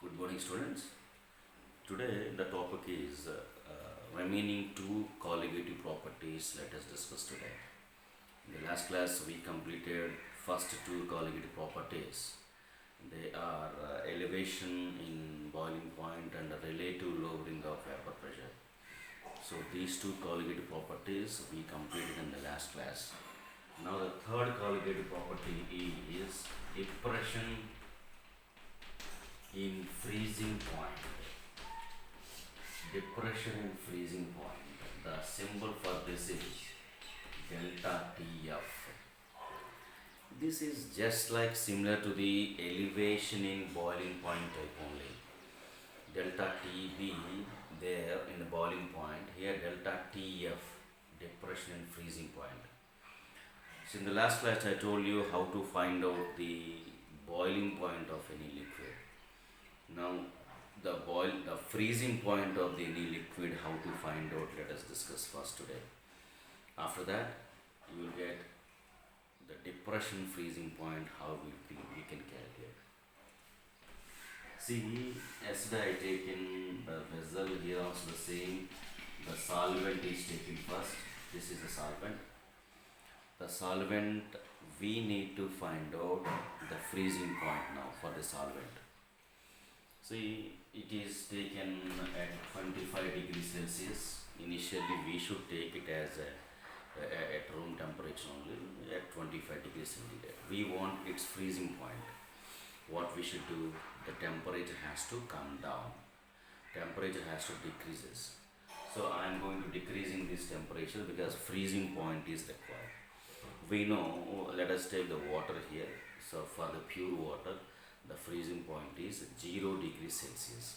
Good morning, students. Today, the topic is remaining two colligative properties. Let us discuss today. In the last class, we completed first two colligative properties. They are elevation in boiling point and relative lowering of vapor pressure. So, these two colligative properties we completed in the last class. Now, the third colligative property is depression in freezing point. Depression in freezing point. The symbol for this is delta TF. This is just like similar to the elevation in boiling point type only. Delta TB there in the boiling point, here delta TF, depression in freezing point. So in the last class I told you how to find out the boiling point of any liquid. Now the freezing point of the any liquid, how to find out, let us discuss first today. After that you will get the depression freezing point, how we can calculate. See, yesterday I taken the vessel, here also the same. The solvent is taken first. This is the solvent. The solvent, we need to find out the freezing point now for the solvent. See, it is taken at 25 degrees Celsius. Initially we should take it as at room temperature only, at 25 degrees centigrade. We want its freezing point. What we should do, the temperature has to come down. Temperature has to decreases. So I am going to decreasing this temperature because freezing point is required. We know, let us take the water here. So for the pure water, the freezing point is 0 degrees Celsius.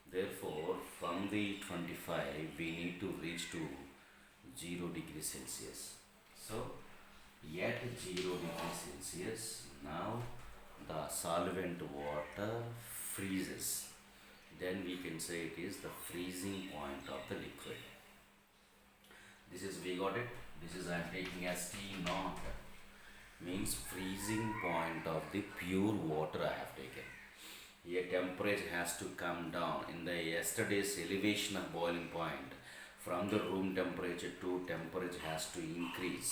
Therefore, from the 25, we need to reach to 0 degrees Celsius. So, at 0 degrees Celsius, now the solvent water freezes. Then we can say it is the freezing point of the liquid. This is, we got it. This is I am taking as T naught, means freezing point of the pure water I have taken. Here temperature has to come down. In the yesterday's elevation of boiling point, from the room temperature to temperature has to increase,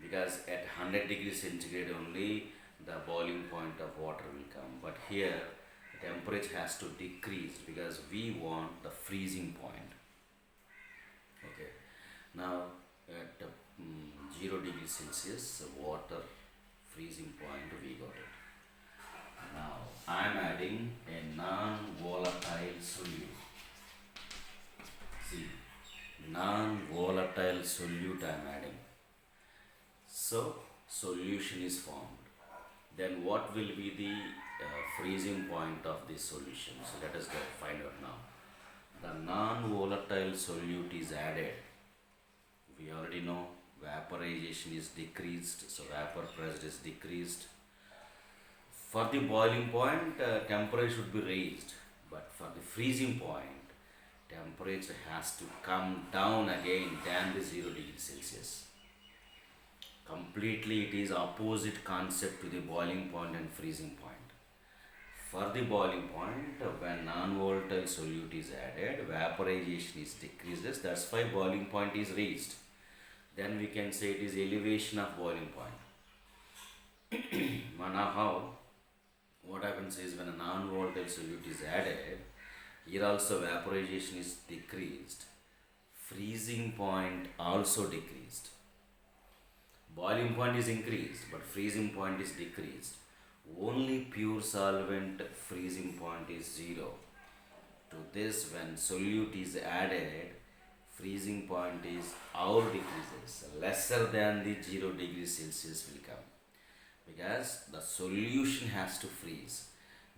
because at 100 degrees centigrade only the boiling point of water will come. But here the temperature has to decrease because we want the freezing point. Okay. Now at 0 degrees Celsius, water freezing point, we got it. Now I am adding a non-volatile solute. See, non-volatile solute I am adding. So solution is formed. Then what will be the freezing point of this solution? So let us find out now. The non-volatile solute is added. We already know vaporization is decreased, so vapor pressure is decreased. For the boiling point, temperature should be raised, but for the freezing point, temperature has to come down again than the 0 degrees Celsius. Completely it is opposite concept to the boiling point and freezing point. For the boiling point, when non-volatile solute is added, vaporization is decreases, that's why boiling point is raised. Then we can say it is elevation of boiling point. Now how? What happens is when a non-volatile solute is added, here also vaporization is decreased, freezing point also decreased. Boiling point is increased, but freezing point is decreased. Only pure solvent freezing point is 0. To this, when solute is added, freezing point is all decreases, lesser than the 0 degrees Celsius will come. Because the solution has to freeze,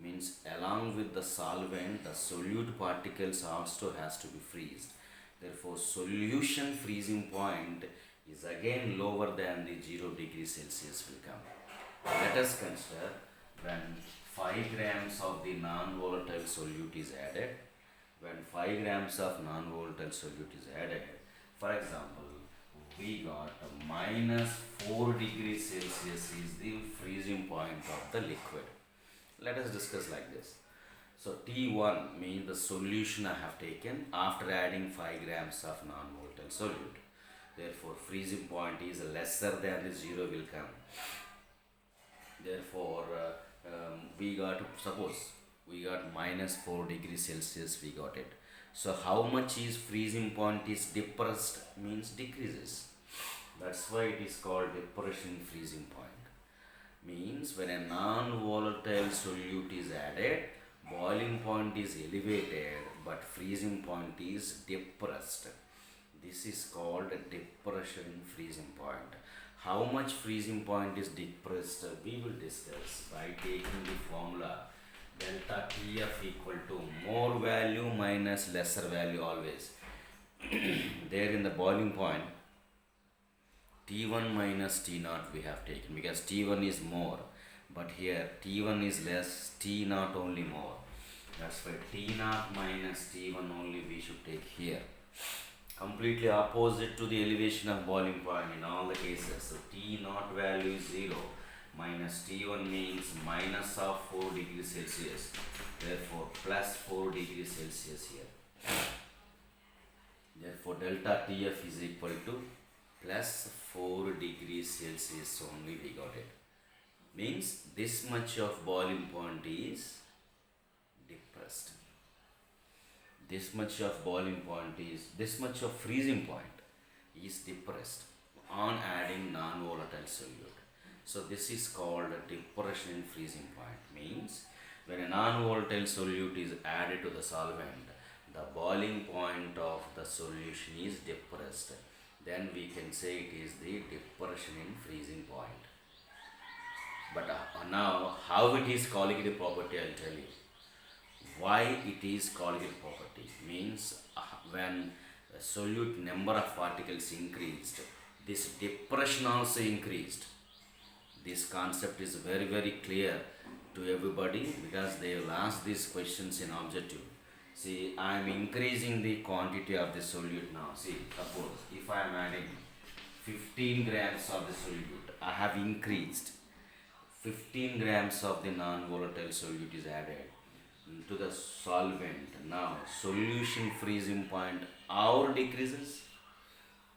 means along with the solvent, the solute particles also has to be freezed. Therefore, solution freezing point is again lower than the 0 degrees Celsius will come. Let us consider when 5 grams of the non-volatile solute is added. When 5 grams of non-volatile solute is added, for example, we got a minus 4 degrees Celsius is the freezing point of the liquid. Let us discuss like this. So T1 means the solution I have taken after adding 5 grams of non-volatile solute. Therefore, freezing point is lesser than the 0 will come. Therefore, we got, suppose we got minus 4 degrees Celsius, we got it. So how much is freezing point is depressed means decreases. That's why it is called depression freezing point. Means when a non-volatile solute is added, boiling point is elevated but freezing point is depressed. This is called a depression freezing point. How much freezing point is depressed we will discuss by taking the formula delta TF equal to more value minus lesser value always. There in the boiling point, T1 minus T0 we have taken because T1 is more, but here T1 is less, T0 only more. That's why T0 minus T1 only we should take here. Completely opposite to the elevation of boiling point in all the cases. So T0 value is 0 minus T1 means minus of 4 degrees Celsius. Therefore plus 4 degrees Celsius here. Therefore delta TF is equal to plus 4 degrees Celsius only we got it. Means this much of boiling point is depressed. This much of boiling point is, this much of freezing point is depressed on adding non-volatile solute. So this is called a depression in freezing point. Means when a non-volatile solute is added to the solvent, the boiling point of the solution is depressed. Then we can say it is the depression in freezing point. But now how it is colligative property I will tell you. Why it is colligative property means when solute number of particles increased, this depression also increased. This concept is very clear to everybody because they will ask these questions in objective. See, I am increasing the quantity of the solute now. See, suppose if I am adding 15 grams of the solute, I have increased 15 grams of the non-volatile solute is added to the solvent. Now solution freezing point or decreases,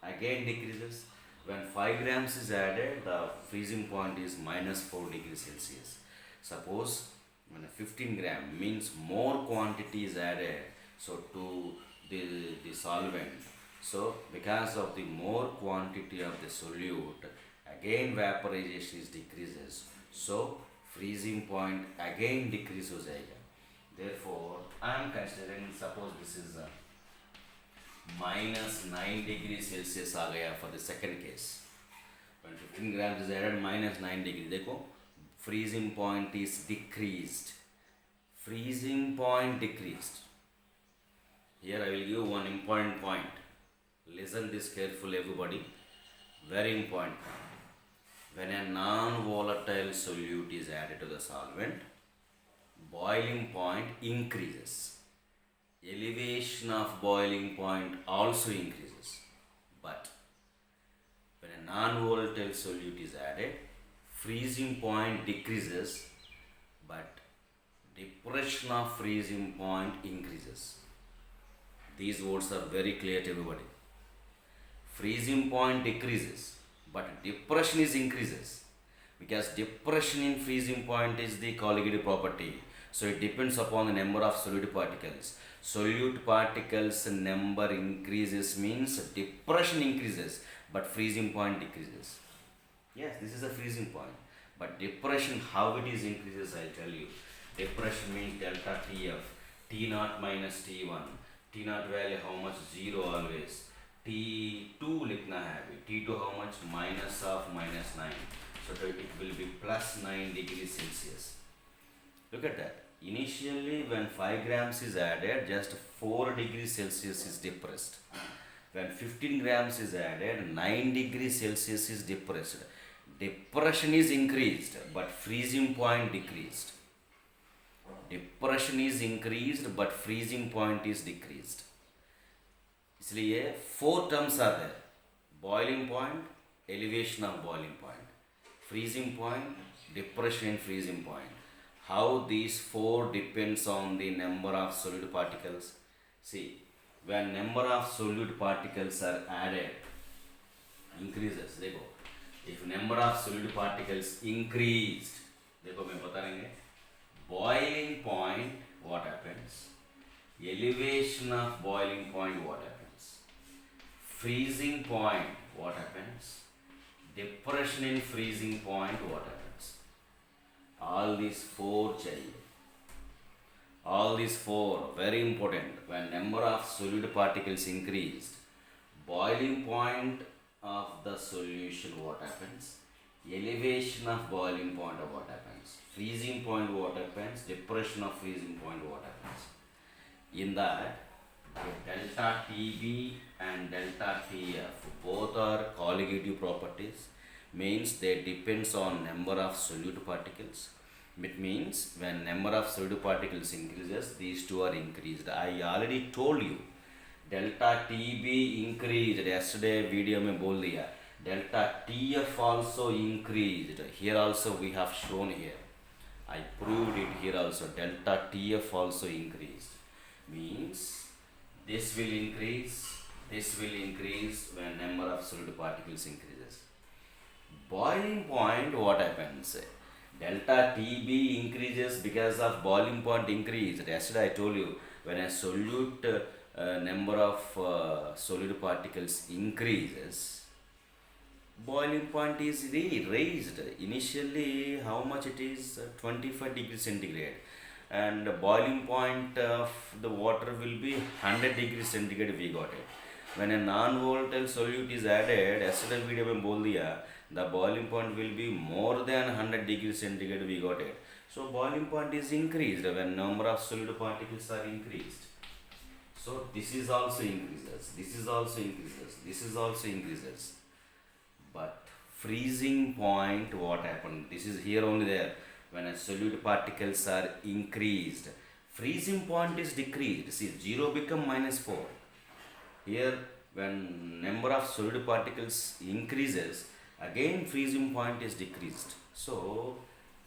again decreases. When 5 grams is added, the freezing point is minus 4 degrees Celsius. Suppose when 15 gram means more quantity is added so to the solvent. So because of the more quantity of the solute, again vaporization is decreases. So freezing point again decrease हो जाएगा. Therefore, I am considering suppose this is minus 9 degrees Celsius आ गया for the second case. When 15 grams is added minus 9 degree. देखो freezing point is decreased. Freezing point decreased. Here I will give one important point. Listen this carefully everybody. Very important point. When a non-volatile solute is added to the solvent, boiling point increases. Elevation of boiling point also increases. But when a non-volatile solute is added, freezing point decreases, but depression of freezing point increases. These words are very clear to everybody. Freezing point decreases, but depression is increases, because depression in freezing point is the colligative property. So it depends upon the number of solute particles. Solute particles number increases means depression increases, but freezing point decreases. Yes, this is a freezing point. But depression, how it is increases, I'll tell you. Depression means delta TF, T0 minus T1. T0 value how much? 0 always. T2 लिखना है अभी. T2 how much? Minus of minus 9. So it will be plus 9 degrees Celsius. Look at that. Initially when 5 grams is added, just 4 degrees Celsius is depressed. When 15 grams is added, 9 degrees Celsius is depressed. Depression is increased, but freezing point decreased. Depression is increased, but freezing point is decreased. इसलिए 4 terms are there. Boiling point, elevation of boiling point. Freezing point, depression in freezing point. how these four depends on the number of solid particles. See, when number of solid particles are added, increases. देखो, if number of solid particles increased, देखो मैं बता रहेंगे, boiling point what happens, elevation of boiling point what happens, freezing point what happens, depression in freezing point what happens. All these four चाहिए. All these four very important. When number of solid particles increased, boiling point of the solution what happens, elevation of boiling point of what happens, freezing point what happens, depression of freezing point what happens. In that, delta TB and delta TF both are colligative properties, means they depends on number of solute particles. It means when number of solute particles increases, these two are increased. I already told you delta TB increased. Yesterday video में बोल दिया. Delta TF also increased. Here also we have shown here. I proved it here also. Delta TF also increased. Means this will increase. This will increase when number of solid particles increases. Boiling point, what happens? Delta TB increases because of boiling point increase. Yesterday I told you, when a solute number of solid particles increases, boiling point is raised. Initially, how much it is? 25 degrees centigrade. And boiling point of the water will be 100 degrees centigrade, we got it. When a non-volatile solute is added, yesterday video में बोल दिया, the boiling point will be more than 100 degrees centigrade, we got it. So boiling point is increased when number of solid particles are increased. So this is also increases, this is also increases, this is also increases. But freezing point, what happened? This is here only there. When a solute particles are increased, freezing point is decreased. See, 0 become -4. Here, when number of solid particles increases, again freezing point is decreased. So,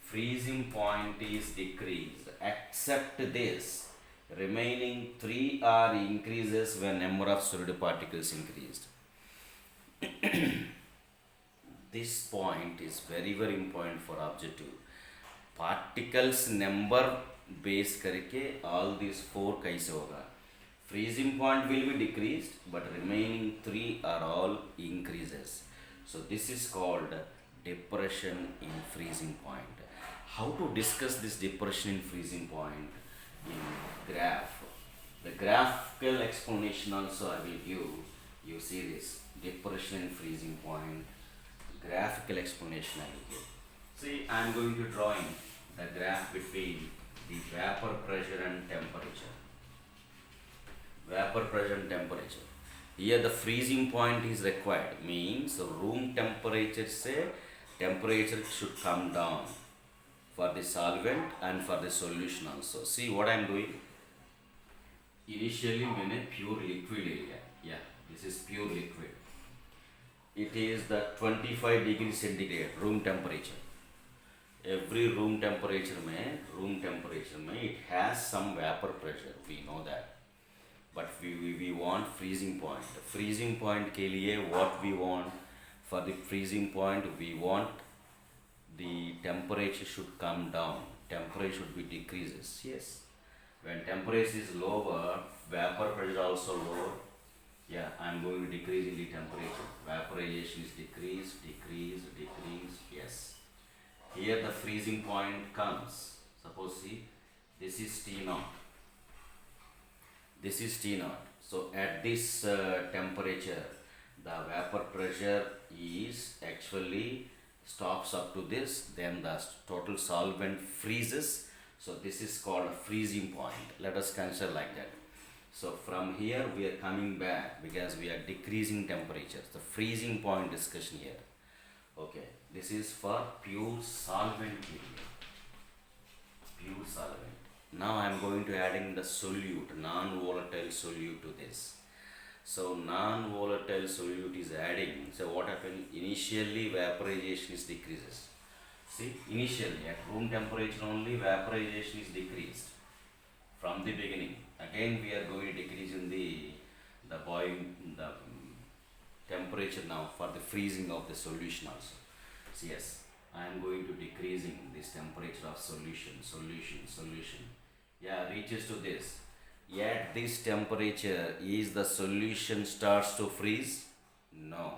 freezing point is decreased. Except this, remaining 3 are increases when number of solid particles increased. This point is very very important for objective. Particles number base करके all these four कैसे होगा? Freezing point will be decreased, but remaining 3 are all increases. So this is called depression in freezing point. How to discuss this depression in freezing point in graph? The graphical explanation also I will give. You see this depression in freezing point. Graphical explanation I will give. See, I am going to drawing the graph between the vapor pressure and temperature. Vapor pressure and temperature. Here the freezing point is required, means room temperature से temperature should come down for the solvent and for the solution also. See what I am doing? Initially मैंने pure liquid लिया. Yeah, this is pure liquid. It is the 25 degree centigrade room temperature. Every room temperature में it has some vapor pressure. We know that. But we want freezing point. Freezing point के लिए what we want? For the freezing point, we want the temperature should come down. Temperature should be decreases. Yes. When temperature is lower, vapor pressure also lower. Yeah, I am going to decrease in the temperature. Vaporization is decrease. Yes. Here the freezing point comes. Suppose see, this is T0. This is T0. So at this temperature, the vapor pressure is actually stops up to this. Then the total solvent freezes. So this is called a freezing point. Let us consider like that. So from here we are coming back because we are decreasing temperatures. The freezing point discussion here. Okay, this is for pure solvent area. Pure solvent. Now I am going to adding the solute, non-volatile solute to this. So non-volatile solute is adding. So what happens? Initially vaporization is decreases. See, initially at room temperature only vaporization is decreased from the beginning. Again we are going to decrease in the boiling the temperature now for the freezing of the solution also. So yes, I am going to decreasing this temperature of solution. Yeah, reaches to this. At this temperature, is the solution starts to freeze? No.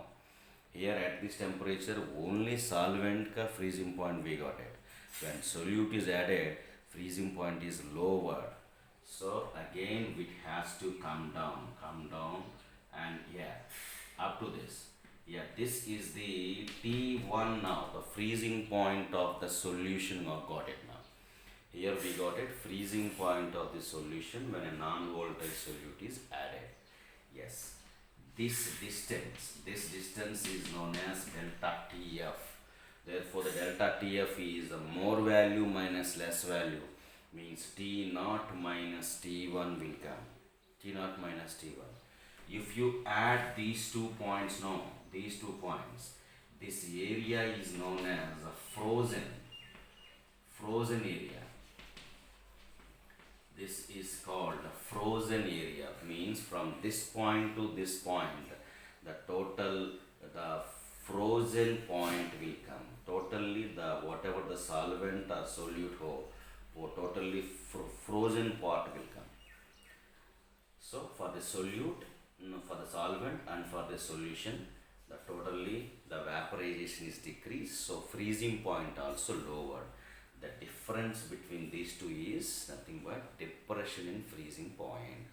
Here at this temperature, only solvent ka freezing point we got it. When solute is added, freezing point is lower. So again, it has to come down, and yeah, up to this. Yeah, this is the T1 now, the freezing point of the solution. Got it now. Here we got it, freezing point of the solution when a non-volatile solute is added. Yes, this distance is known as delta TF. Therefore, the delta TF is a more value minus less value, means T naught minus T1 will come. T naught minus T1. If you add these 2 points now, these 2 points, this area is known as a frozen area. This is called a frozen area, means from this point to this point, the frozen point will come. Totally the whatever the solvent or solute totally frozen part will come. So for the solute, for the solvent and for the solution, the vaporization is decreased, so freezing point also lower. The difference between these two is nothing but depression in freezing point.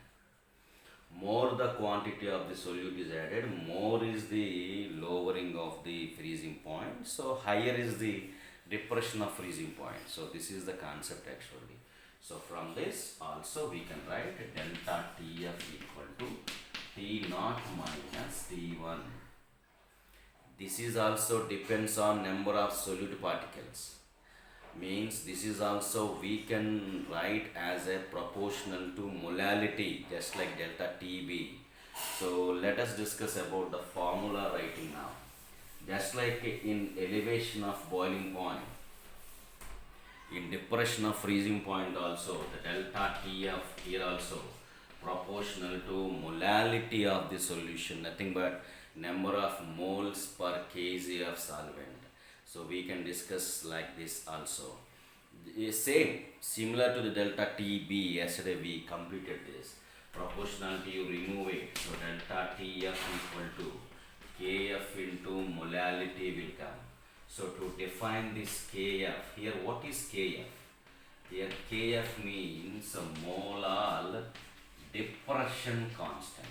More the quantity of the solute is added, more is the lowering of the freezing point, so higher is the depression of freezing point. So this is the concept actually. So from this also we can write delta TF equal to T naught minus T1. This is also depends on number of solute particles. Means this is also we can write as a proportional to molality, just like delta TB. So let us discuss about the formula writing now. Just like in elevation of boiling point, in depression of freezing point also, the delta TF here also proportional to molality of the solution, nothing but number of moles per kg of solvent. So we can discuss like this also. Same, similar to the delta TB, yesterday we completed this. Proportionality, you remove it. So delta TF equal to KF into molality will come. So to define this KF, here what is KF? Here KF means a molar depression constant.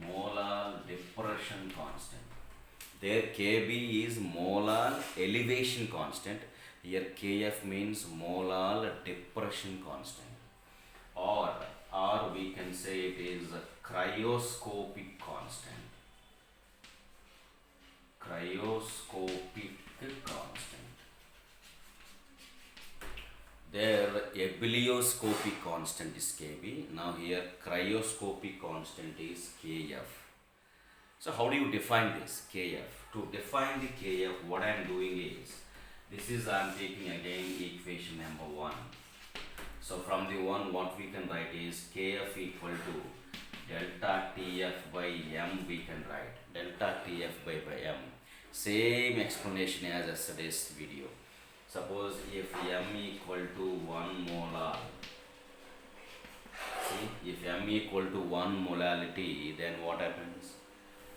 Molar depression constant. There KB is molar elevation constant. Here KF means molar depression constant. Or we can say it is a cryoscopic constant. Cryoscopic constant. There ebullioscopic constant is KB. Now here cryoscopic constant is KF. So how do you define this KF? To define the KF, what I am doing is, this is I am taking again equation number 1. So from the one, what we can write is KF equal to delta TF by M we can write. Delta TF by M. Same explanation as yesterday's video. Suppose if M equal to 1 molar, see, if M equal to 1 molality, then what happens?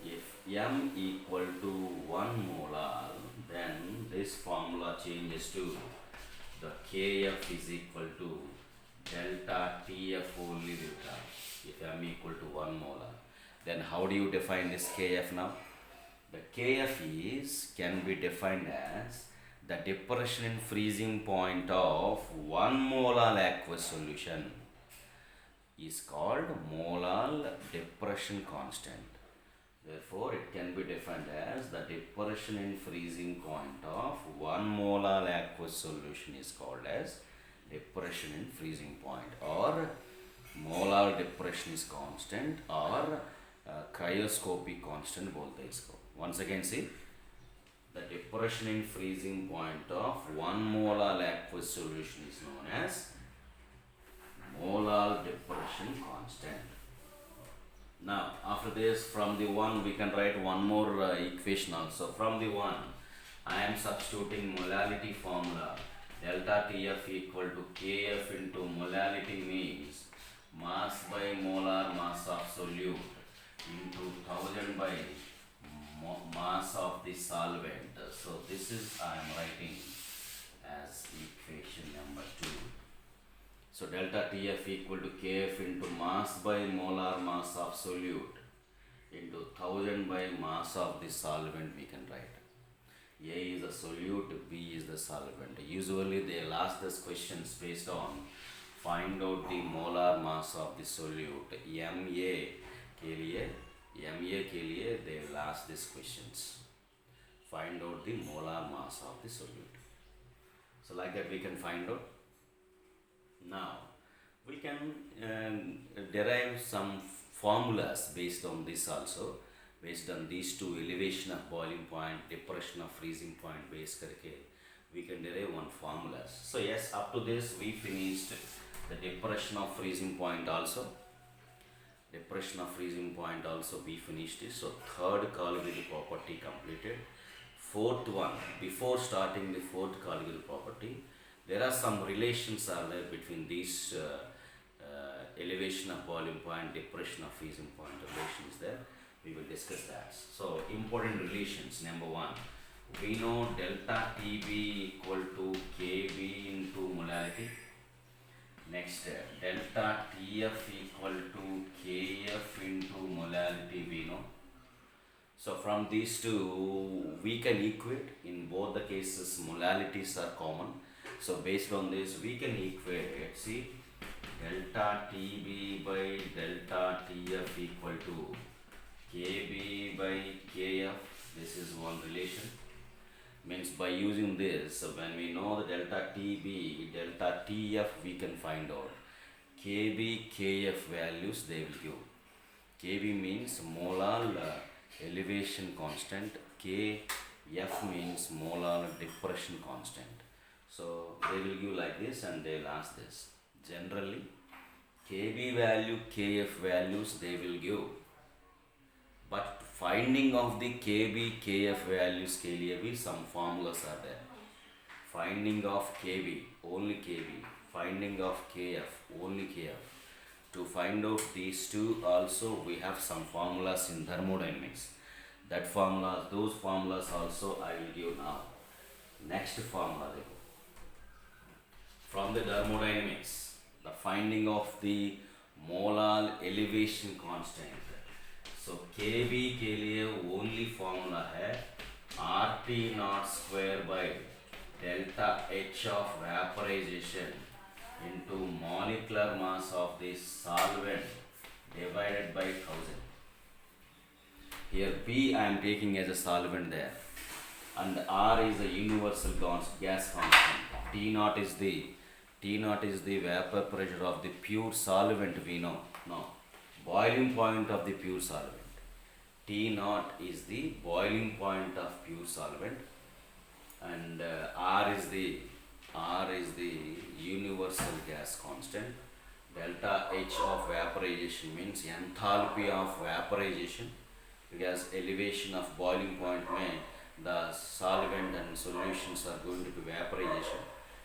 If M equal to 1 molar, then this formula changes to the KF is equal to delta TF only will come if M equal to 1 molar. Then how do you define this KF now? The KF can be defined as the depression in freezing point of 1 molar aqueous solution is called molar depression constant. Therefore, it can be defined as the depression in freezing point of 1 molar aqueous solution is called as depression in freezing point, or molar depression is constant, or cryoscopic constant, both is. Once again, see, The depression in freezing point of 1 molar aqueous solution is known as molar depression constant. Now, after this, from the 1 we can write one more equation also. From the 1, I am substituting molality formula. Delta TF equal to KF into molality means mass by molar mass of solute into 1000 by mass of the solvent. So this is I am writing as equation number 2. So delta TF equal to KF into mass by molar mass of solute into 1000 by mass of the solvent we can write. A is the solute, B is the solvent. Usually they will ask this questions based on find out the molar mass of the solute. MA के लिए they will ask these questions. Find out the molar mass of the solute. So like that we can find out. Now we can derive some formulas based on this also. Based on these two, elevation of boiling point, depression of freezing point base करके we can derive one formulas. So yes, up to this we finished the depression of freezing point also. Depression of freezing point also we finished it. So third Collier property completed. Fourth one, before starting the fourth Collier property, there are some relations are there between these elevation of boiling point, depression of freezing point relations there. We will discuss that. So important relations. Number 1, we know delta TB equal to KB into molality. Next, delta TF equal to KF into molality we know. So from these two we can equate. In both the cases molalities are common. So based on this we can equate, see, delta TB by delta TF equal to KB by KF. This is one relation. Means by using this, when we know the delta TB, delta TF we can find out. KB, KF values they will give. KB means molar elevation constant. KF means molar depression constant. So they will give like this and they will ask this. Generally, KB value, KF values they will give. But finding of the KB, KF values के लिए भी some formulas are there. Finding of KB, only KB. Finding of KF, only KF. To find out these two also we have some formulas in thermodynamics. That formula, those formulas also I will give now. Next formula. From the thermodynamics, the finding of the molar elevation constant. So KB के लिए only formula है RT naught square by delta H of vaporization into molecular mass of the solvent divided by 1000. Here P I am taking as a solvent there, and R is a universal gas constant. T naught is the vapor pressure of the pure solvent we know. No. Boiling point of the pure solvent. T naught is the boiling point of pure solvent, and R is the universal gas constant. Delta H of vaporization means enthalpy of vaporization, because elevation of boiling point means the solvent and solutions are going to be vaporization.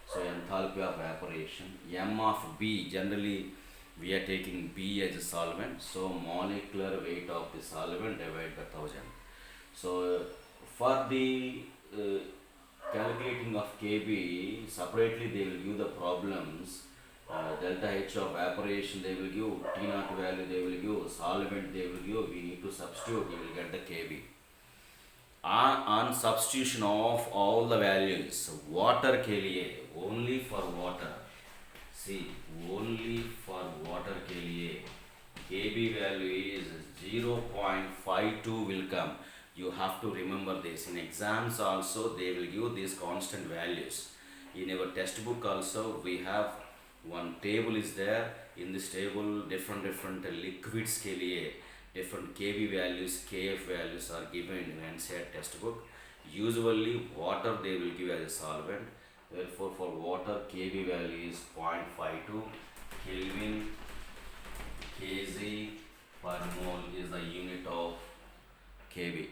So enthalpy of evaporation. M of B, generally we are taking B as a solvent, so molecular weight of the solvent divided by 1000. So for the calculating of KB, separately they will give the problems. Delta H of evaporation they will give, T naught value they will give, solvent they will give, we need to substitute, we will get the KB. On substitution of all the values, water के लिए, only for water, see, only for water के लिए KB value is 0.52 will come. You have to remember this. In exams also they will give these constant values. In our textbook also we have one table is there. In this table different liquids के लिए different KB values, KF values are given in NCERT textbook. Usually water they will give as a solvent. Therefore for water Kb value is 0.52 Kelvin. Kg per mole is the unit of Kb.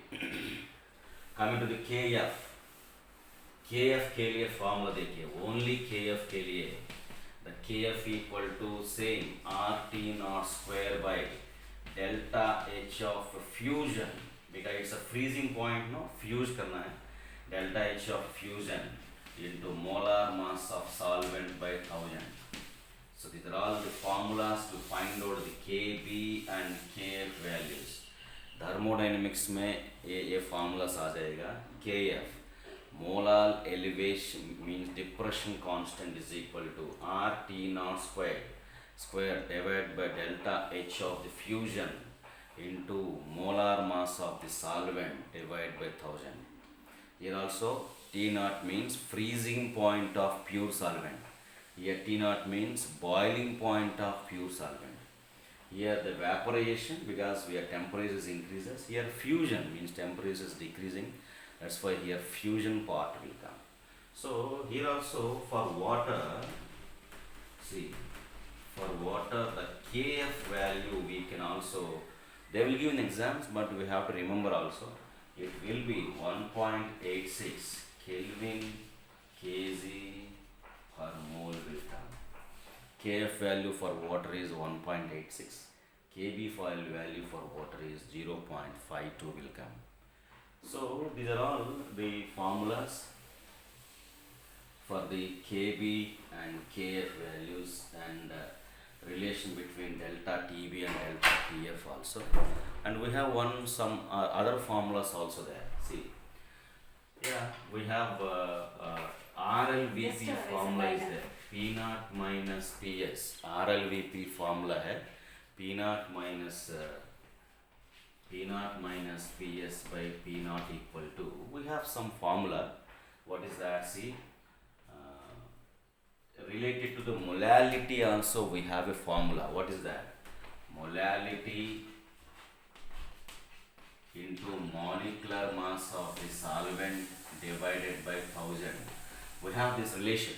Coming to the Kf. Kf के लिए formula देखिए, only Kf के लिए the Kf equal to same RT naught square by delta H of fusion, because it's a freezing point, no, fuse करना है, delta H of fusion into molar mass of solvent by 1000. So these are all the formulas to find out the Kb and Kf values. Thermodynamics में ये formulas आ जाएगा. Kf molar elevation means depression constant is equal to RT naught square divided by delta H of the fusion into molar mass of the solvent divided by 1000. Here also T naught means freezing point of pure solvent. Here T naught means boiling point of pure solvent. Here the vaporization, because we are temperature increases. Here fusion means temperature is decreasing. That's why here fusion part will come. So here also for water, see, for water the Kf value we can also, they will give in exams, but we have to remember also, it will be 1.86 Kelvin Kg per mole will come. Kf value for water is 1.86. Kb value for water is 0.52 will come. So these are all the formulas for the Kb and Kf values, and relation between delta Tb and delta Tf also. And we have some other formulas also there. See, yeah, we have RLVP formula is there. P naught minus Ps. RLVP formula है. P naught minus Ps by P naught equal to, we have some formula. What is that? See, related to the molality also we have a formula. What is that? Molality into molecular mass of the solvent divided by 1000. We have this relation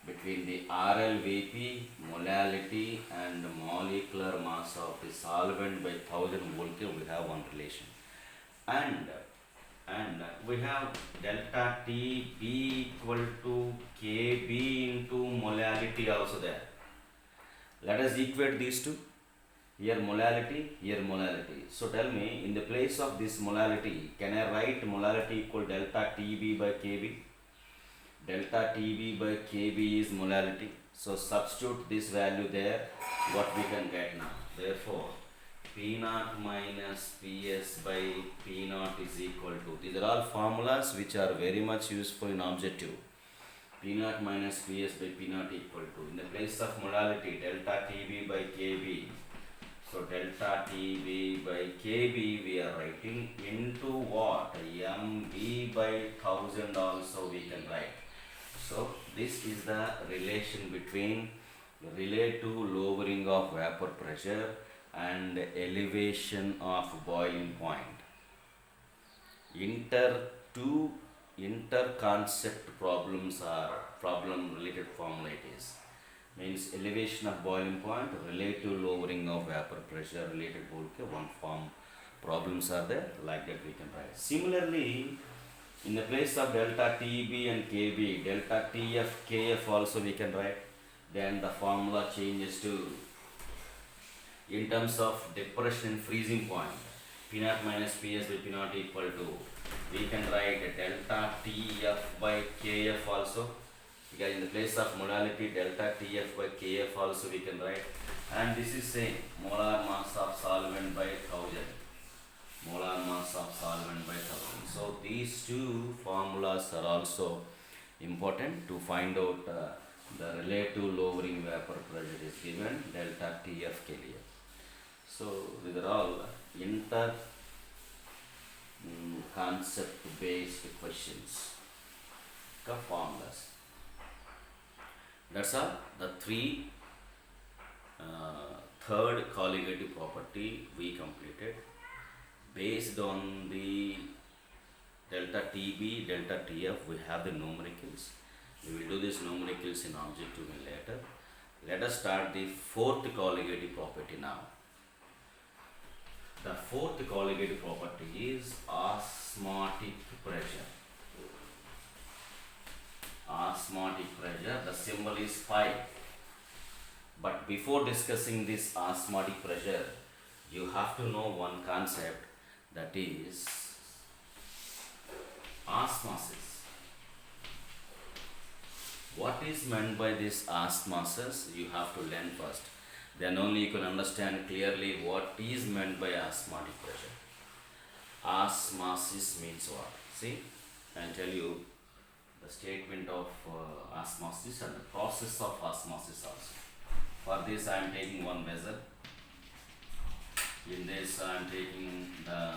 between the RLVP, molality, and the molecular mass of the solvent by 1000 molecule. We have one relation, and we have delta Tb equal to Kb into molality also there. Let us equate these two. Here molality, here molality. So tell me, in the place of this molality, can I write molality equal delta Tb by Kb? Delta Tb by Kb is molality. So substitute this value there, what we can get now. Therefore, P naught minus Ps by P naught is equal to, these are all formulas which are very much useful in objective. P naught minus Ps by P naught equal to, in the place of molality, delta Tb by Kb. So delta Tb by Kb we are writing into what? Mb by 1000 also we can write. So this is the relation between relative lowering of vapor pressure and elevation of boiling point. Inter concept problems are problem related formula it is. Means elevation of boiling point, relative lowering of vapor pressure, related one form problems are there, like that we can write. Similarly, in the place of delta Tb and Kb, delta Tf, Kf also we can write. Then the formula changes to, in terms of depression freezing point, P naught minus Ps by P naught equal to, we can write delta Tf by Kf also, because in the place of molality, delta Tf by Kf also we can write. And this is same, molar mass of solvent by 1000. Molar mass of solvent by 1000. So these two formulas are also important to find out the relative lowering vapor pressure is given delta Tf के लिए. So these are all inter concept based questions का formulas. That's all. The three third colligative property we completed based on the delta TB, delta TF, we have the numericals. We will do these numericals in objective later. Let us start the fourth colligative property now. The fourth colligative property is osmotic pressure. Osmotic pressure, the symbol is pi. But before discussing this osmotic pressure, you have to know one concept, that is osmosis. What is meant by this osmosis? You have to learn first. Then only you can understand clearly what is meant by osmotic pressure. Osmosis means what? See, I'll tell you the statement of osmosis and the process of osmosis also. For this I am taking one vessel. In this I am taking the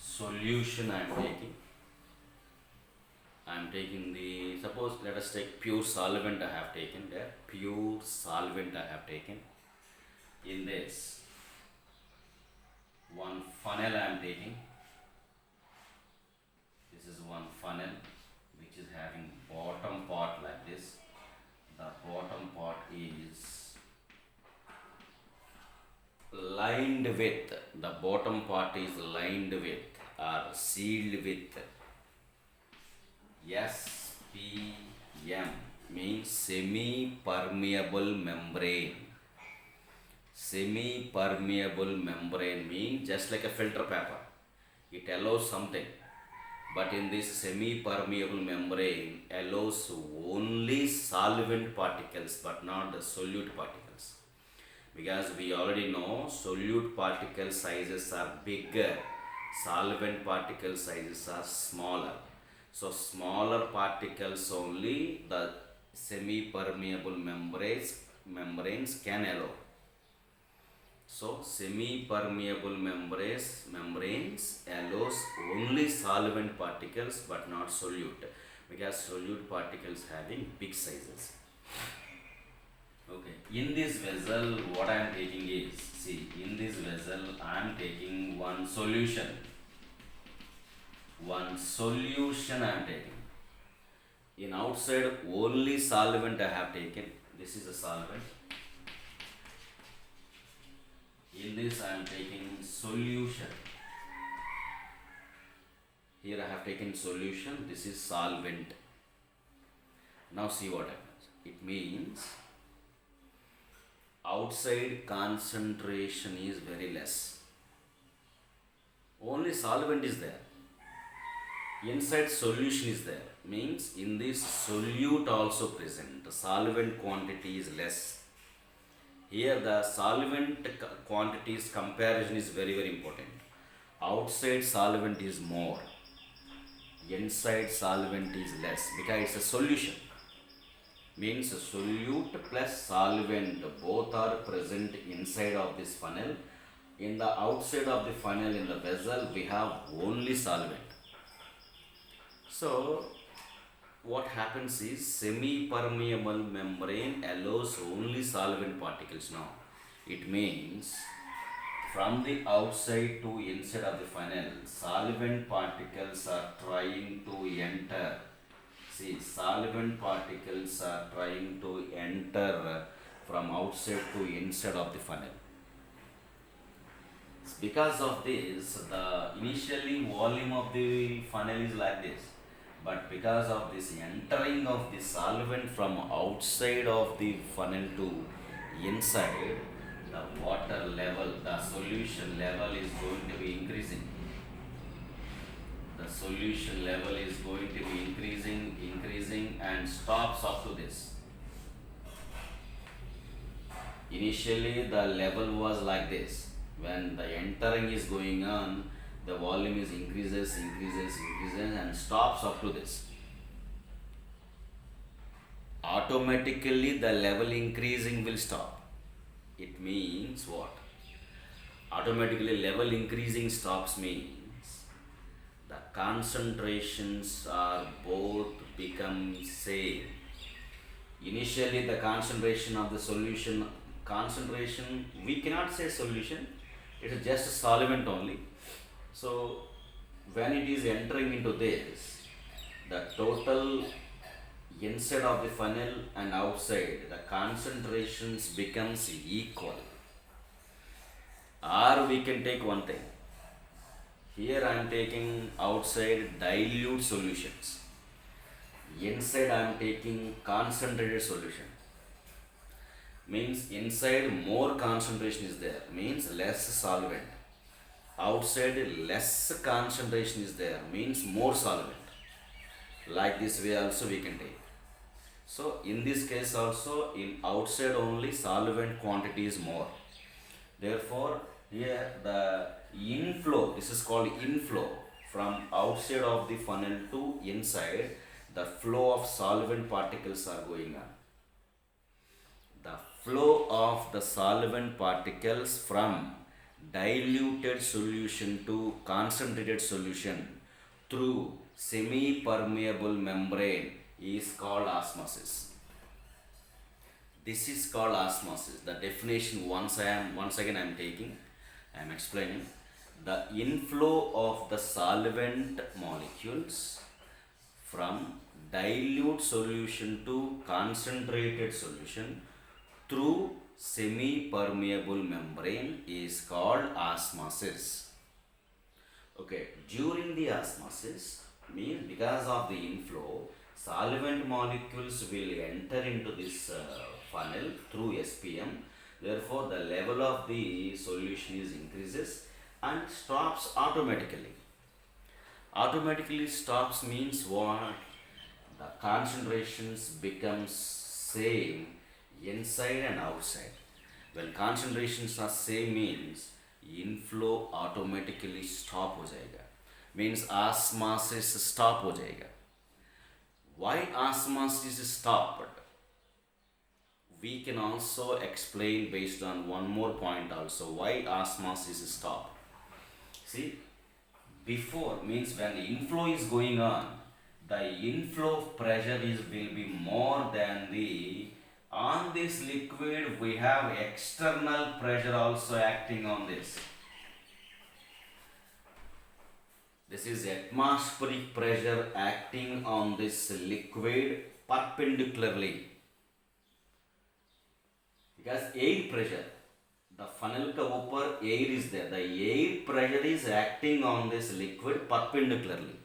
solution I am taking the, suppose let us take pure solvent I have taken there, pure solvent I have taken. In this, one funnel I am taking. This is one funnel which is having bottom part like this. The bottom part is lined with, the bottom part is lined with or sealed with SPM, means semi-permeable membrane. Semi-permeable membrane means just like a filter paper. It allows something, but in this semi-permeable membrane allows only solvent particles but not the solute particles. Because we already know solute particle sizes are bigger, solvent particle sizes are smaller. So smaller particles only the semi-permeable membranes can allow. So semi-permeable membranes allows only solvent particles but not solute, because solute particles having big sizes. Okay, in this vessel what I am taking is, see, in this vessel I am taking one solution. One solution I am taking. In outside only solvent I have taken. This is a solvent. In this I am taking solution. Here I have taken solution. This is solvent. Now see what happens. It means outside concentration is very less. Only solvent is there. Inside solution is there. Means in this solute also present. The solvent quantity is less. Here the solvent quantities comparison is very important. Outside solvent is more. Inside solvent is less, because it's a solution. Means a solute plus solvent both are present inside of this funnel. In the outside of the funnel in the vessel we have only solvent. So what happens is semi-permeable membrane allows only solvent particles now. It means from the outside to inside of the funnel, solvent particles are trying to enter. See, solvent particles are trying to enter from outside to inside of the funnel. Because of this, the initially volume of the funnel is like this. But because of this entering of the solvent from outside of the funnel to inside, the water level, the solution level is going to be increasing. The solution level is going to be increasing and stops up to this. Initially the level was like this. When the entering is going on, the volume is increases and stops up to this. Automatically the level increasing will stop. It means what? Automatically level increasing stops means the concentrations are both become same. Initially the concentration of the solution, we cannot say solution, it is just solvent only. So when it is entering into this, the total inside of the funnel and outside, the concentrations becomes equal. Or we can take one thing. Here I am taking outside dilute solutions. Inside I am taking concentrated solution. Means inside more concentration is there, means less solvent. Outside less concentration is there, means more solvent. Like this way also we can take. So in this case also, in outside only solvent quantity is more. Therefore here the inflow, this is called inflow, from outside of the funnel to inside, the flow of solvent particles are going on. The flow of the solvent particles from diluted solution to concentrated solution through semi-permeable membrane is called osmosis. This is called osmosis. The definition once again I am taking, I am explaining. The inflow of the solvent molecules from dilute solution to concentrated solution through semi-permeable membrane is called osmosis. Okay, during the osmosis, means because of the inflow, solvent molecules will enter into this funnel through SPM. Therefore, the level of the solution is increases and stops automatically. Automatically stops means what? The concentrations becomes same inside and outside. When concentrations are same means inflow automatically stop हो जाएगा, means osmosis stop हो जाएगा. Why osmosis is stopped? We can also explain based on one more point also why osmosis is stopped. See, before means when inflow is going on, the inflow pressure will be more than the, on this liquid we have external pressure also acting on this. This is atmospheric pressure acting on this liquid perpendicularly. Because air pressure, the funnel ka upar air is there, the air pressure is acting on this liquid perpendicularly.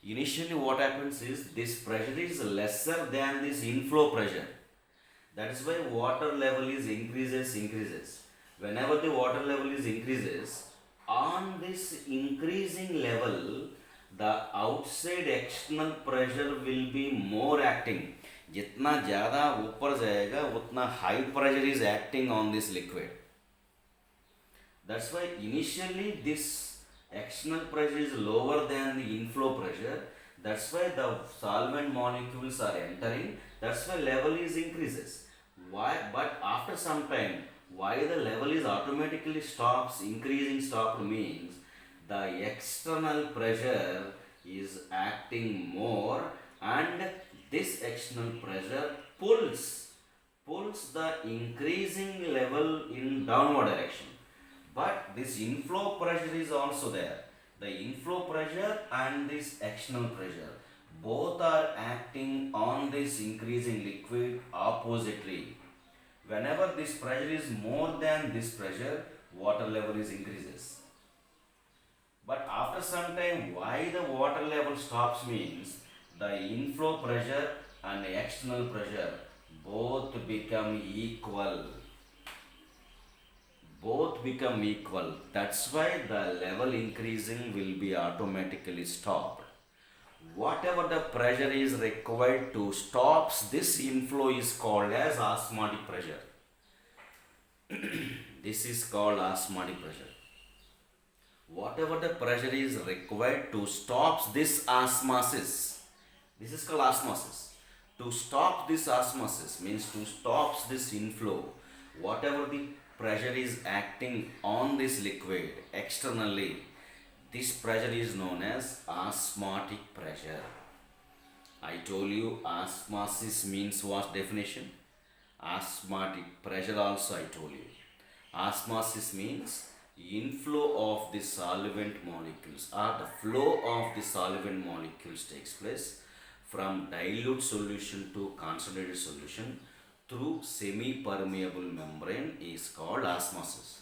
Initially what happens is this pressure is lesser than this inflow pressure. That is why water level is increases. Whenever the water level is increases, on this increasing level, the outside external pressure will be more acting. जितना ज़्यादा ऊपर जाएगा उतना high pressure is acting on this liquid. That's why initially this external pressure is lower than the inflow pressure. That's why the solvent molecules are entering. That's why level is increases. Why? But after some time, why the level is automatically stops increasing? Stopped means the external pressure is acting more, and this external pressure pulls the increasing level in downward direction. But this inflow pressure is also there. The inflow pressure and this external pressure both are acting on this increasing liquid oppositely. Whenever this pressure is more than this pressure, water level is increases. But after some time, why the water level stops means the inflow pressure and the external pressure both become equal. Both become equal. That's why the level increasing will be automatically stopped. Whatever the pressure is required to stop this inflow is called as osmotic pressure. This is called osmotic pressure. Whatever the pressure is required to stop this osmosis, this is called osmosis. To stop this osmosis means to stop this inflow, whatever the pressure is acting on this liquid externally, this pressure is known as osmotic pressure. I told you osmosis means what definition? Osmotic pressure also I told you. Osmosis means inflow of the solvent molecules or the flow of the solvent molecules takes place from dilute solution to concentrated solution through semi-permeable membrane is called osmosis.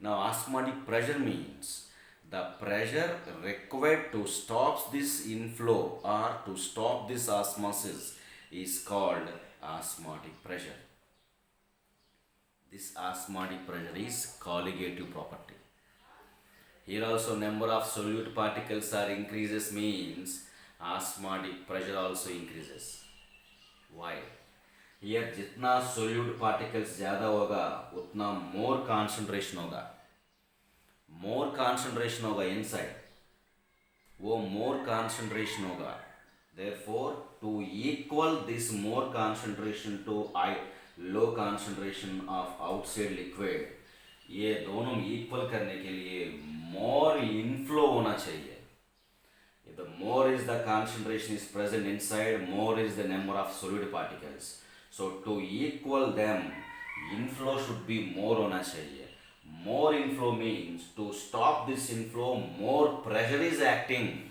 Now osmotic pressure means the pressure required to stop this inflow or to stop this osmosis is called osmotic pressure. This osmotic pressure is colligative property. Here also number of solute particles are increases means osmotic pressure also increases. Why? Here जितना solute particles ज़्यादा होगा उतना more concentration होगा. More concentration होगा inside. वो more concentration होगा. Therefore, to equal this more concentration to low concentration of outside liquid, ये दोनों इक्वल करने के लिए more inflow होना चाहिए. If the more is the concentration is present inside, more is the number of solid particles. So to equal them, inflow should be more होना चाहिए. More inflow means to stop this inflow, more pressure is acting.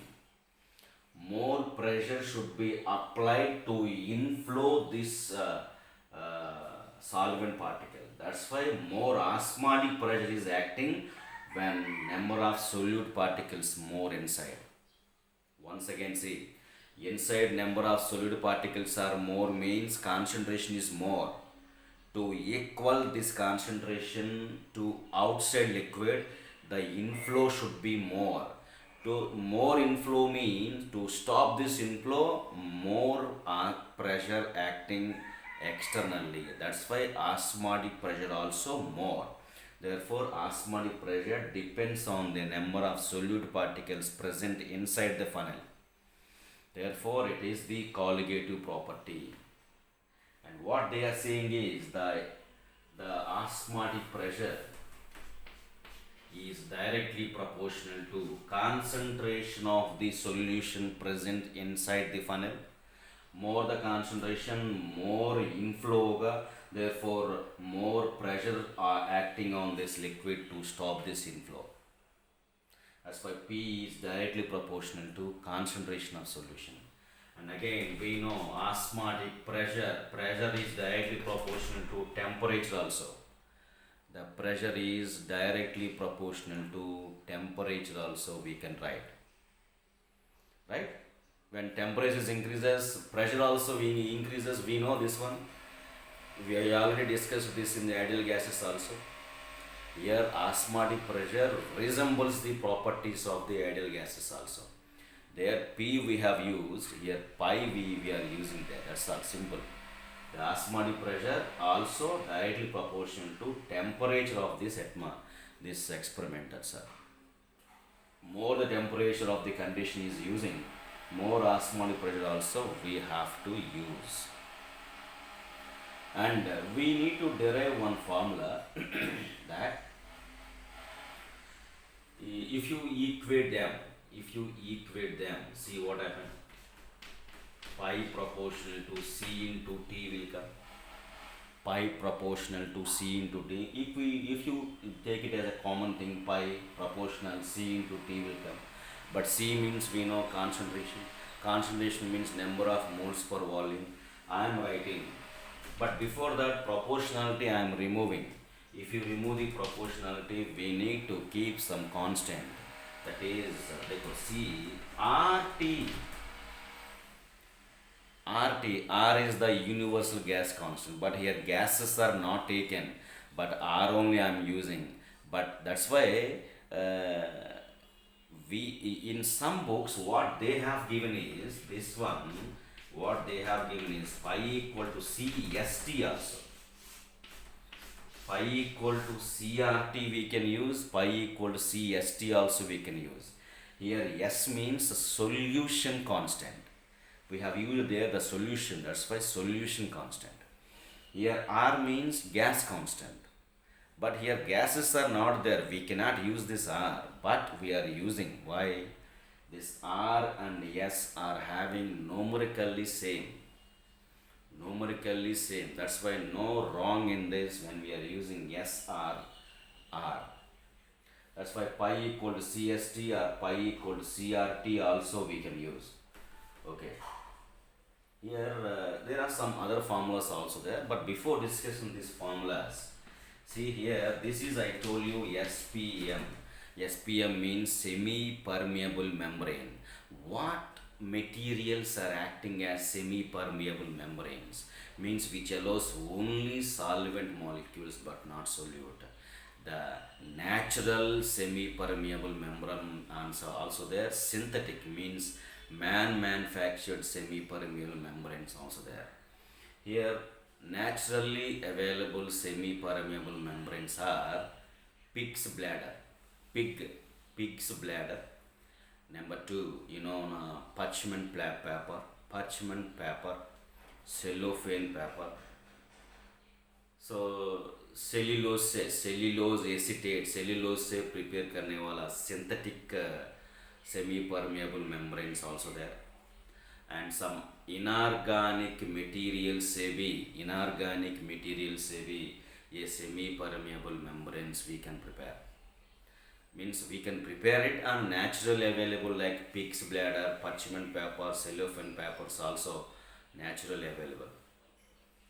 More pressure should be applied to inflow this solvent particle. That's why more osmotic pressure is acting when number of solute particles more inside. Once again see, inside number of solute particles are more means concentration is more. To equal this concentration to outside liquid, the inflow should be more. To more inflow means to stop this inflow, more pressure acting externally. That's why osmotic pressure also more. Therefore, osmotic pressure depends on the number of solute particles present inside the funnel. Therefore, it is the colligative property. And what they are saying is the osmotic pressure is directly proportional to concentration of the solution present inside the funnel. More the concentration, more inflow hoga, therefore more pressure are acting on this liquid to stop this inflow. That's why P is directly proportional to concentration of solution. And again we know osmotic pressure is directly proportional to temperature also. The pressure is directly proportional to temperature also we can write. Right? When temperature increases, pressure also increases. We know this one. We already discussed this in the ideal gases also. Here osmotic pressure resembles the properties of the ideal gases also. There P we have used, here pi we are using there. That's all simple. The osmotic pressure also directly proportional to temperature of this this experiment. That's all. More the temperature of the condition is using, more osmotic pressure also we have to use. And we need to derive one formula that if you equate them, see what happens. Pi proportional to C into T will come. Pi proportional to C into T. If you take it as a common thing, pi proportional C into T will come. But C means we know concentration. Concentration means number of moles per volume. I am writing. But before that, proportionality I am removing. If you remove the proportionality, we need to keep some constant. That is, C, RT. R is the universal gas constant, but here gases are not taken, but R only I am using. But that's why we in some books what they have given is this one. What they have given is pi equal to CST also. Pi equal to CRT we can use, pi equal to CST also we can use. Here S means solution constant. We have used there the solution, that's why solution constant. Here R means gas constant. But here gases are not there, we cannot use this R, but we are using. Why? This R and S are having numerically same. That's why no wrong in this when we are using S or R. That's why pi equal to CST or pi equal to CRT also we can use. Okay. Here there are some other formulas also there, but before discussing these formulas, see here, this is, I told you, SPM. SPM means semi-permeable membrane. What materials are acting as semi-permeable membranes? Means which allows only solvent molecules but not solute. The natural semi-permeable membrane also there. Synthetic means manufactured semi-permeable membranes also there. Here, naturally available semi-permeable membranes are pig's bladder, pig's bladder. Number two, parchment paper, cellophane paper. So cellulose acetate, cellulose से prepare करने वाला synthetic semi permeable membranes also there, and some inorganic material से भी ये semi permeable membranes we can prepare. Means we can prepare it on natural available like pig's bladder, parchment paper, cellophane papers also natural available.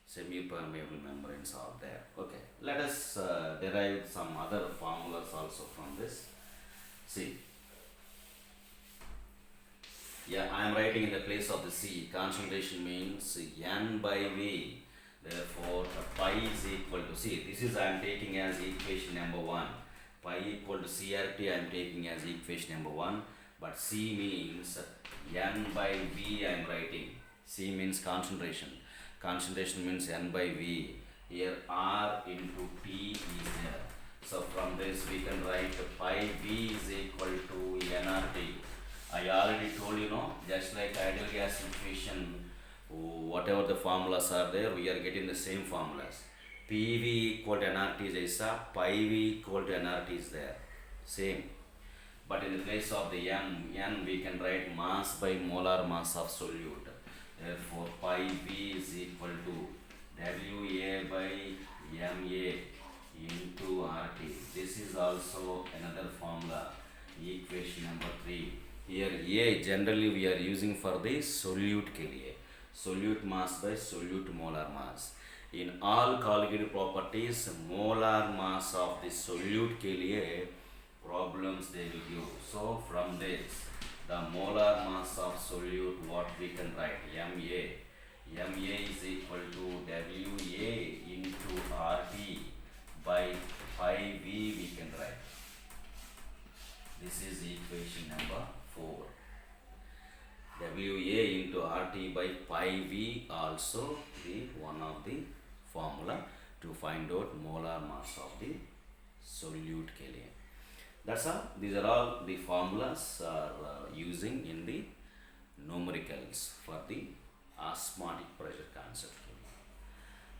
Semi-permeable membranes are there. Okay, let us derive some other formulas also from this. See, yeah, I am writing in the place of the C. Concentration means N by V. Therefore, the pi is equal to C. This is I am taking as equation number 1. Pi equal to CRT I am taking as equation number 1. But C means N by V I am writing. C means concentration. Concentration means N by V. Here R into T is there. So from this we can write pi V is equal to nRT. I already told you, just like ideal gas equation, whatever the formulas are there, we are getting the same formulas. PV equal to nRT is aisa, pi V equal to nRT is there. Same. But in the place of the N we can write mass by molar mass of solute. Therefore, pi V is equal to WA by MA into RT. This is also another formula, equation number 3. Here A generally we are using for the solute के लिए, solute mass by solute molar mass. In all colligative properties, molar mass of the solute के लिए problems they will give. So from this, the molar mass of solute, what we can write, MA is equal to WA into RT by pi V we can write. This is equation number 4. WA into RT by pi V also the one of the formula to find out molar mass of the solute के लिए. That's all. These are all the formulas are using in the numericals for the osmotic pressure concept.